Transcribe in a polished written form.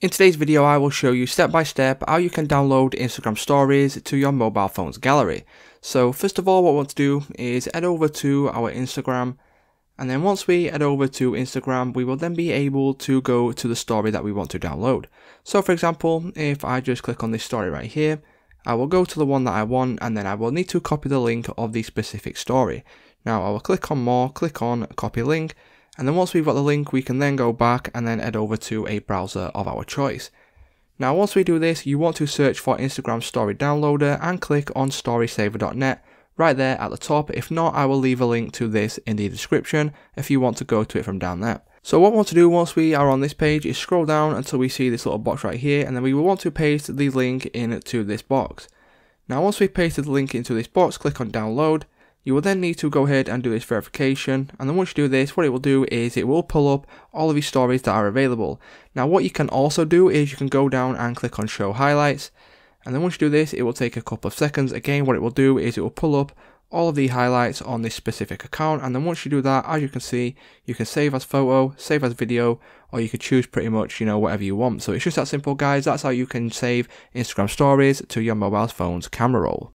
In today's video, I will show you step by step how you can download Instagram stories to your mobile phone's gallery. So first of all, what we want to do is head over to our Instagram, and then once we head over to Instagram, we will then be able to go to the story that we want to download. So for example, if I just click on this story right here, I will go to the one that I want, and then I will need to copy the link of the specific story. Now I will click on more, click on copy link, and then once we've got the link, we can then go back and then head over to a browser of our choice. Now once we do this, you want to search for Instagram Story Downloader and click on storysaver.net right there at the top. If not, I will leave a link to this in the description if you want to go to it from down there. So what we want to do once we are on this page is scroll down until we see this little box right here, and then we will want to paste the link into this box. Now once we've pasted the link into this box, click on download. You will then need to go ahead and do this verification, and then once you do this, what it will do is it will pull up all of your stories that are available. Now what you can also do is you can go down and click on show highlights, and then once you do this, it will take a couple of seconds. Again, what it will do is it will pull up all of the highlights on this specific account, and then once you do that, as you can see, you can save as photo, save as video, or you could choose pretty much, whatever you want. So it's just that simple, guys. That's how you can save Instagram stories to your mobile phone's camera roll.